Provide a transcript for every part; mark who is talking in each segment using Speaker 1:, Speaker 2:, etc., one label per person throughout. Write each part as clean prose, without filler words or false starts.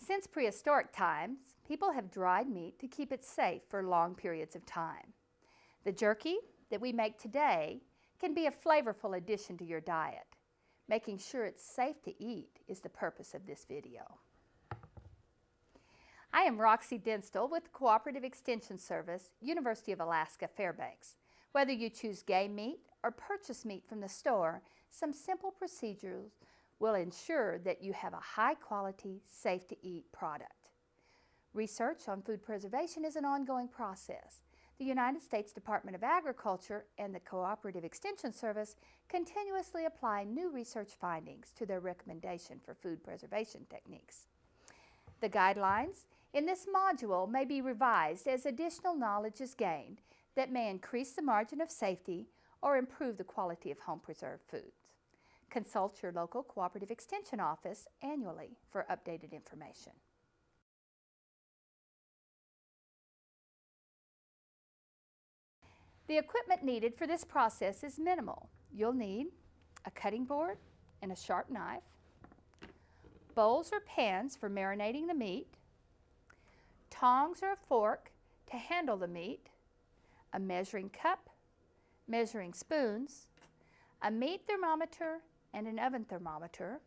Speaker 1: Since prehistoric times, people have dried meat to keep it safe for long periods of time. The jerky that we make today can be a flavorful addition to your diet. Making sure it's safe to eat is the purpose of this video. I am Roxy Denstall with the Cooperative Extension Service, University of Alaska Fairbanks. Whether you choose game meat or purchase meat from the store, some simple procedures will ensure that you have a high-quality, safe-to-eat product. Research on food preservation is an ongoing process. The United States Department of Agriculture and the Cooperative Extension Service continuously apply new research findings to their recommendation for food preservation techniques. The guidelines in this module may be revised as additional knowledge is gained that may increase the margin of safety or improve the quality of home-preserved foods. Consult your local Cooperative Extension office annually for updated information. The equipment needed for this process is minimal. You'll need a cutting board and a sharp knife, bowls or pans for marinating the meat, tongs or a fork to handle the meat, a measuring cup, measuring spoons, a meat thermometer and an oven thermometer,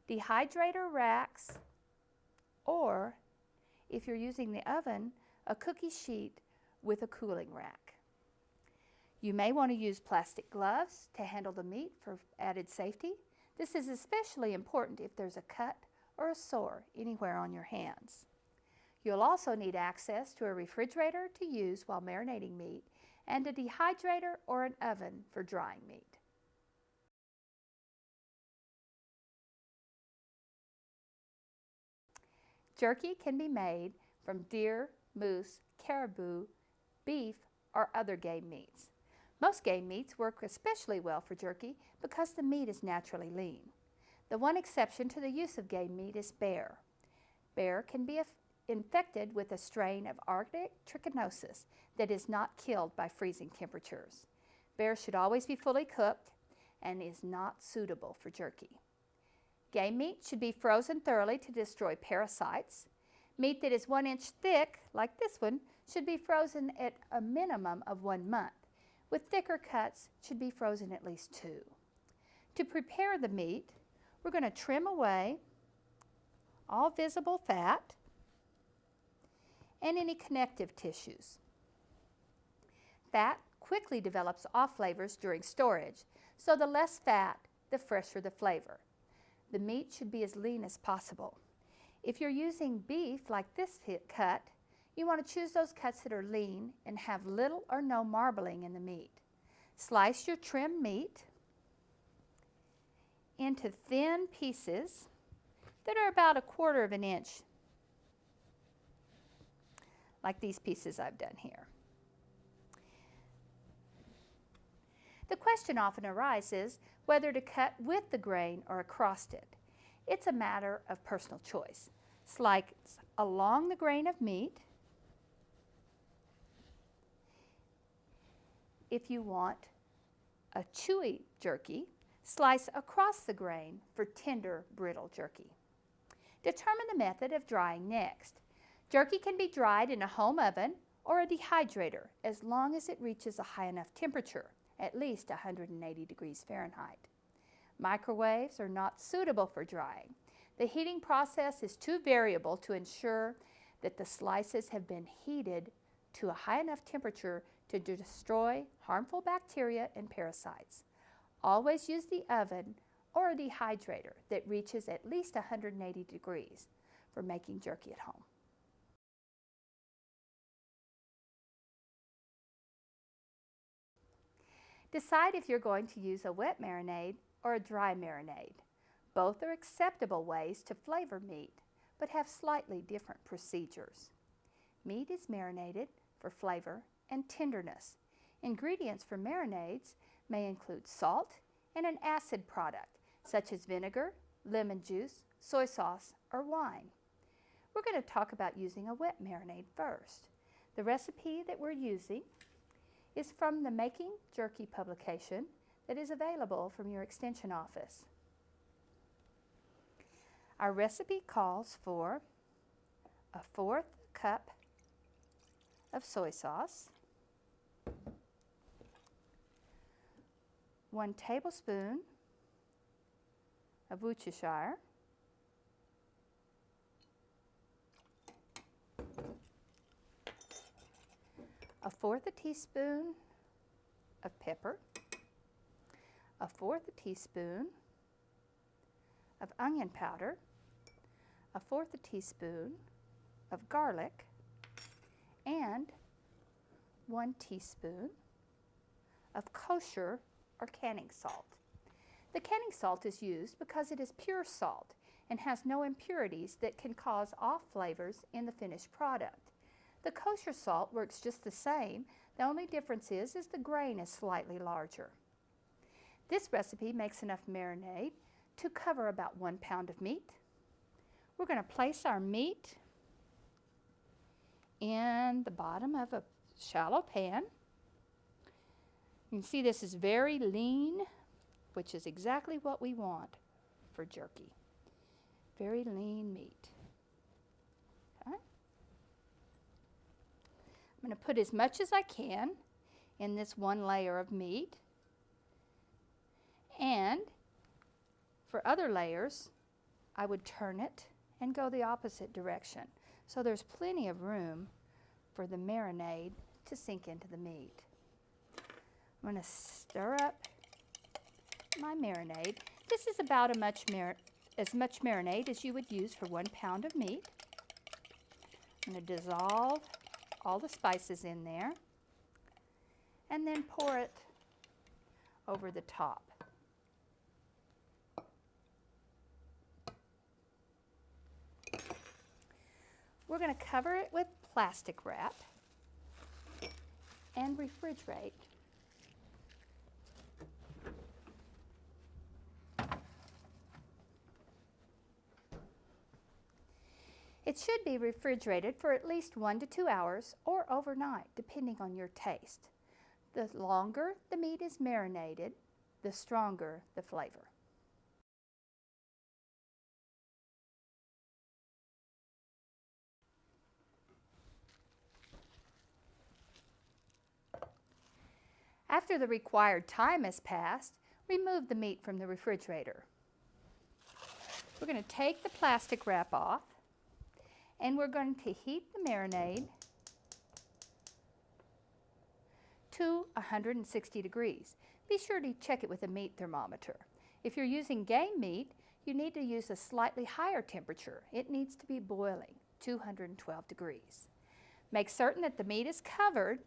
Speaker 1: dehydrator racks, or if you're using the oven, a cookie sheet with a cooling rack. You may want to use plastic gloves to handle the meat for added safety. This is especially important if there's a cut or a sore anywhere on your hands. You'll also need access to a refrigerator to use while marinating meat and a dehydrator or an oven for drying meat. Jerky can be made from deer, moose, caribou, beef, or other game meats. Most game meats work especially well for jerky because the meat is naturally lean. The one exception to the use of game meat is bear. Bear can be infected with a strain of Arctic trichinosis that is not killed by freezing temperatures. Bear should always be fully cooked and is not suitable for jerky. Game meat should be frozen thoroughly to destroy parasites. Meat that is 1 inch thick, like this one, should be frozen at a minimum of 1 month. With thicker cuts, should be frozen at least 2. To prepare the meat, we're going to trim away all visible fat and any connective tissues. Fat quickly develops off flavors during storage, so the less fat, the fresher the flavor. The meat should be as lean as possible. If you're using beef like this cut, you want to choose those cuts that are lean and have little or no marbling in the meat. Slice your trimmed meat into thin pieces that are about 1/4 of an inch, like these pieces I've done here. The question often arises whether to cut with the grain or across it. It's a matter of personal choice. Slice along the grain of meat if you want a chewy jerky. Slice across the grain for tender, brittle jerky. Determine the method of drying next. Jerky can be dried in a home oven or a dehydrator as long as it reaches a high enough temperature, at least 180 degrees Fahrenheit. Microwaves are not suitable for drying. The heating process is too variable to ensure that the slices have been heated to a high enough temperature to destroy harmful bacteria and parasites. Always use the oven or a dehydrator that reaches at least 180 degrees for making jerky at home. Decide if you're going to use a wet marinade or a dry marinade. Both are acceptable ways to flavor meat, but have slightly different procedures. Meat is marinated for flavor and tenderness. Ingredients for marinades may include salt and an acid product, such as vinegar, lemon juice, soy sauce, or wine. We're going to talk about using a wet marinade first. The recipe that we're using is from the Making Jerky publication that is available from your extension office. Our recipe calls for 1/4 cup of soy sauce, 1 tablespoon of Worcestershire, 1/4 teaspoon of pepper, 1/4 teaspoon of onion powder, 1/4 teaspoon of garlic, and 1 teaspoon of kosher or canning salt. The canning salt is used because it is pure salt and has no impurities that can cause off flavors in the finished product. The kosher salt works just the same. The only difference is the grain is slightly larger. This recipe makes enough marinade to cover about 1 pound of meat. We're going to place our meat in the bottom of a shallow pan. You can see this is very lean, which is exactly what we want for jerky. Very lean meat. Okay. I'm going to put as much as I can in this 1 layer of meat. And for other layers, I would turn it and go the opposite direction. So there's plenty of room for the marinade to sink into the meat. I'm going to stir up my marinade. This is about as much marinade as you would use for 1 pound of meat. I'm going to dissolve all the spices in there and then pour it over the top. We're going to cover it with plastic wrap and refrigerate. It should be refrigerated for at least 1 to 2 hours or overnight, depending on your taste. The longer the meat is marinated, the stronger the flavor. After the required time has passed, remove the meat from the refrigerator. We're going to take the plastic wrap off and we're going to heat the marinade to 160 degrees. Be sure to check it with a meat thermometer. If you're using game meat, you need to use a slightly higher temperature. It needs to be boiling, 212 degrees. Make certain that the meat is covered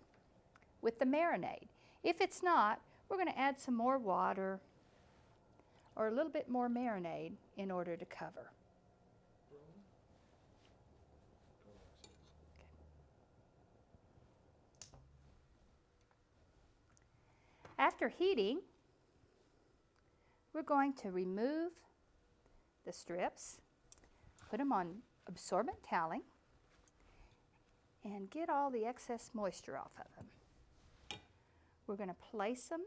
Speaker 1: with the marinade. If it's not, we're going to add some more water or a little bit more marinade in order to cover. After heating, we're going to remove the strips, put them on absorbent toweling, and get all the excess moisture off of them. We're going to place them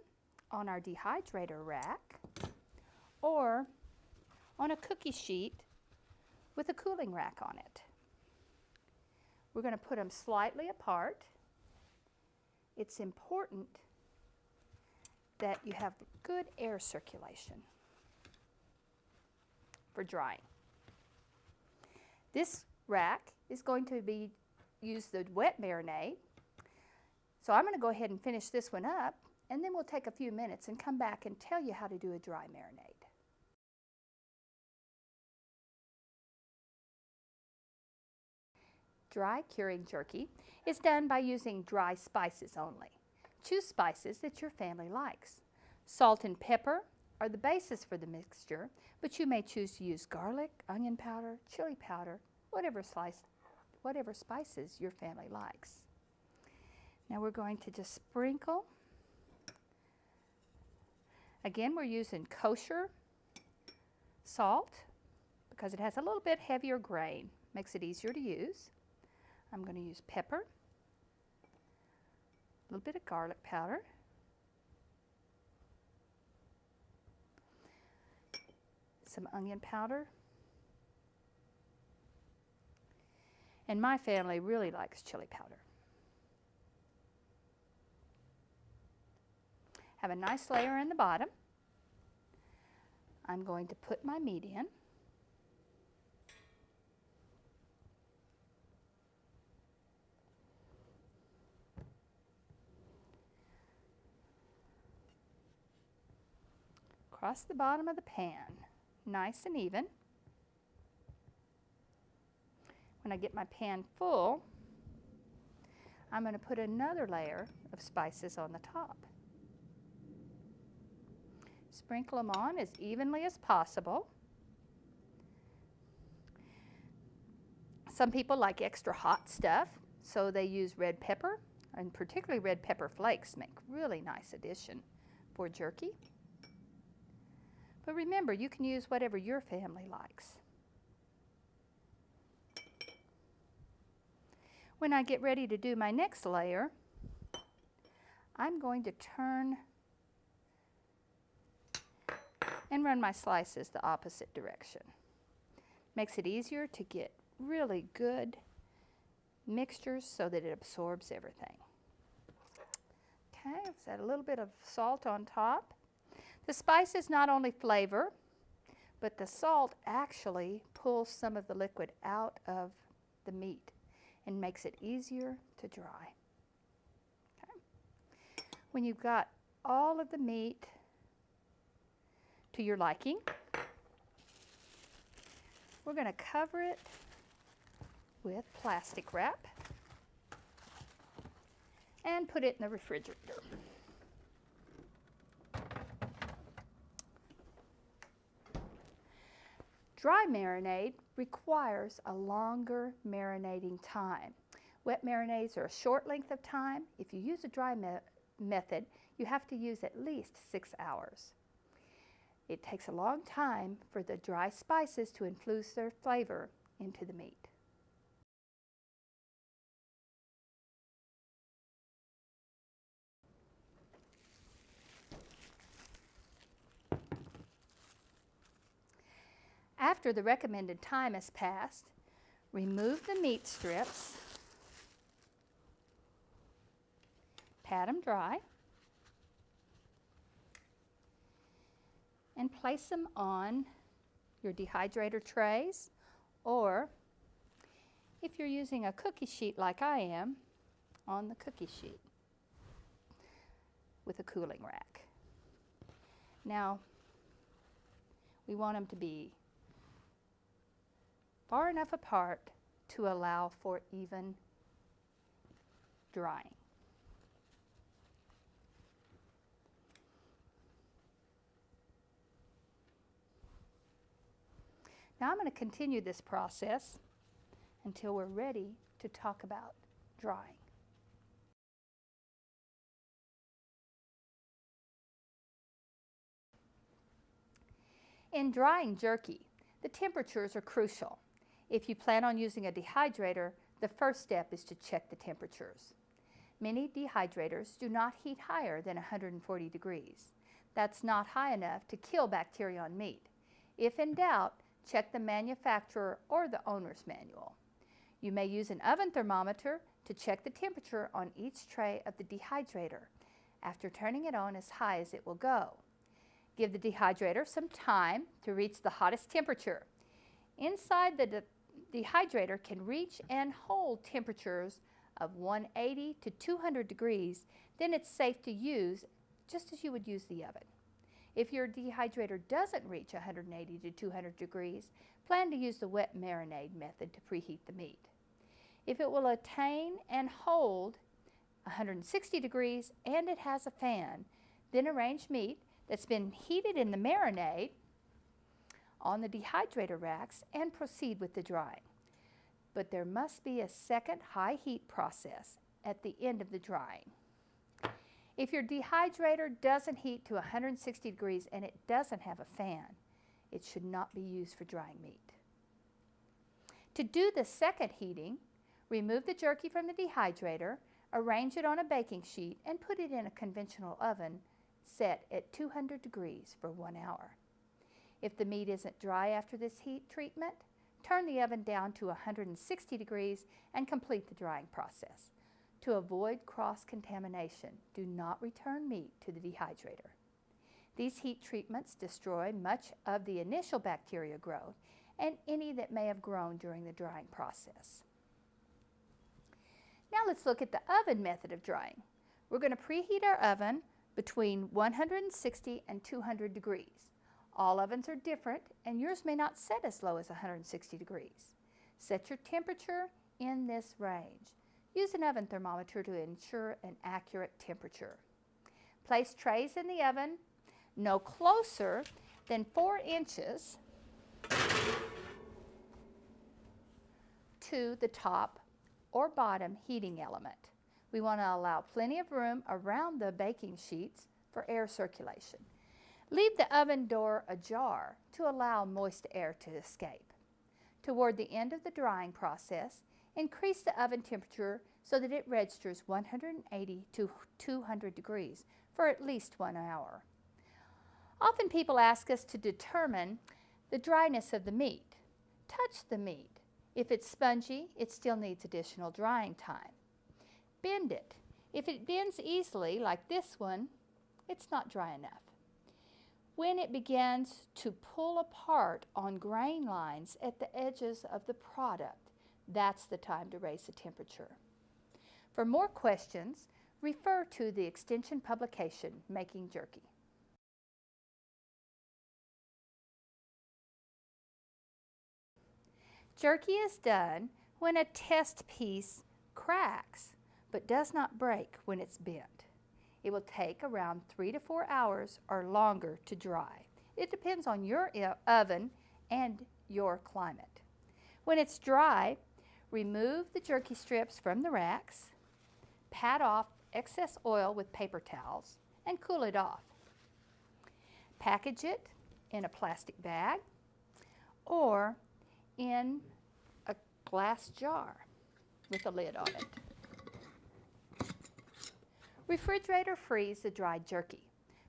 Speaker 1: on our dehydrator rack or on a cookie sheet with a cooling rack on it. We're going to put them slightly apart. It's important that you have good air circulation for drying. This rack is going to use the wet marinade. So I'm going to go ahead and finish this one up, and then we'll take a few minutes and come back and tell you how to do a dry marinade. Dry curing jerky is done by using dry spices only. Choose spices that your family likes. Salt and pepper are the basis for the mixture, but you may choose to use garlic, onion powder, chili powder, whatever spices your family likes. Now we're going to just sprinkle. Again, we're using kosher salt because it has a little bit heavier grain, makes it easier to use. I'm going to use pepper, a little bit of garlic powder, some onion powder, And my family really likes chili powder. Have a nice layer in the bottom. I'm going to put my meat in. Across the bottom of the pan, nice and even. When I get my pan full, I'm going to put another layer of spices on the top. Sprinkle them on as evenly as possible. Some people like extra hot stuff, so they use red pepper, and particularly red pepper flakes make really nice addition for jerky. But remember, you can use whatever your family likes. When I get ready to do my next layer, I'm going to turn and run my slices the opposite direction. Makes it easier to get really good mixtures so that it absorbs everything. Okay, let's add a little bit of salt on top. The spices not only flavor, but the salt actually pulls some of the liquid out of the meat and makes it easier to dry. Okay. When you've got all of the meat to your liking, we're going to cover it with plastic wrap and put it in the refrigerator. Dry marinade requires a longer marinating time. Wet marinades are a short length of time. If you use a dry method, you have to use at least 6 hours. It takes a long time for the dry spices to infuse their flavor into the meat. After the recommended time has passed, remove the meat strips, pat them dry, and place them on your dehydrator trays, or if you're using a cookie sheet like I am, on the cookie sheet with a cooling rack. Now, we want them to be far enough apart to allow for even drying. Now I'm going to continue this process until we're ready to talk about drying. In drying jerky, the temperatures are crucial. If you plan on using a dehydrator, the first step is to check the temperatures. Many dehydrators do not heat higher than 140 degrees. That's not high enough to kill bacteria on meat. If in doubt, check the manufacturer or the owner's manual. You may use an oven thermometer to check the temperature on each tray of the dehydrator. After turning it on as high as it will go, give the dehydrator some time to reach the hottest temperature. Inside the dehydrator can reach and hold temperatures of 180 to 200 degrees, then it's safe to use just as you would use the oven. If your dehydrator doesn't reach 180 to 200 degrees, plan to use the wet marinade method to preheat the meat. If it will attain and hold 160 degrees and it has a fan, then arrange meat that's been heated in the marinade on the dehydrator racks and proceed with the drying. But there must be a second high heat process at the end of the drying. If your dehydrator doesn't heat to 160 degrees and it doesn't have a fan, it should not be used for drying meat. To do the second heating, remove the jerky from the dehydrator, arrange it on a baking sheet, and put it in a conventional oven set at 200 degrees for 1 hour. If the meat isn't dry after this heat treatment, turn the oven down to 160 degrees and complete the drying process. To avoid cross-contamination, do not return meat to the dehydrator. These heat treatments destroy much of the initial bacteria growth and any that may have grown during the drying process. Now let's look at the oven method of drying. We're going to preheat our oven between 160 and 200 degrees. All ovens are different, and yours may not set as low as 160 degrees. Set your temperature in this range. Use an oven thermometer to ensure an accurate temperature. Place trays in the oven no closer than 4 inches to the top or bottom heating element. We want to allow plenty of room around the baking sheets for air circulation. Leave the oven door ajar to allow moist air to escape. Toward the end of the drying process, increase the oven temperature so that it registers 180 to 200 degrees for at least 1 hour. Often people ask us to determine the dryness of the meat. Touch the meat. If it's spongy, it still needs additional drying time. Bend it. If it bends easily, like this one, it's not dry enough. When it begins to pull apart on grain lines at the edges of the product, that's the time to raise the temperature. For more questions, refer to the extension publication, Making Jerky. Jerky is done when a test piece cracks, but does not break when it's bent. It will take around 3 to 4 hours or longer to dry. It depends on your oven and your climate. When it's dry, remove the jerky strips from the racks, pat off excess oil with paper towels, and cool it off. Package it in a plastic bag or in a glass jar with a lid on it. Refrigerator freeze the dried jerky.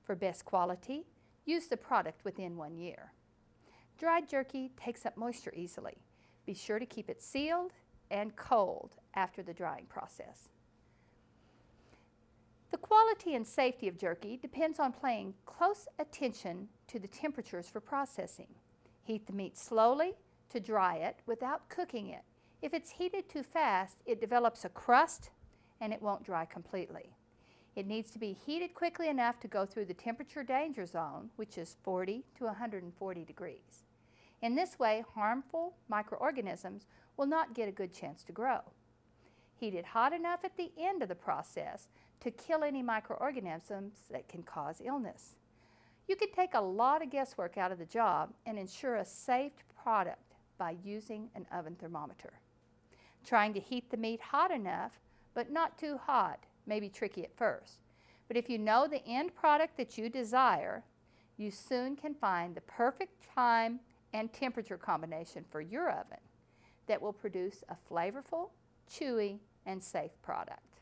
Speaker 1: For best quality, use the product within 1 year. Dried jerky takes up moisture easily. Be sure to keep it sealed and cold after the drying process. The quality and safety of jerky depends on paying close attention to the temperatures for processing. Heat the meat slowly to dry it without cooking it. If it's heated too fast, it develops a crust and it won't dry completely. It needs to be heated quickly enough to go through the temperature danger zone, which is 40 to 140 degrees. In this way, harmful microorganisms will not get a good chance to grow. Heat it hot enough at the end of the process to kill any microorganisms that can cause illness. You can take a lot of guesswork out of the job and ensure a safe product by using an oven thermometer. Trying to heat the meat hot enough, but not too hot, may be tricky at first. But if you know the end product that you desire, you soon can find the perfect time and temperature combination for your oven that will produce a flavorful, chewy, and safe product.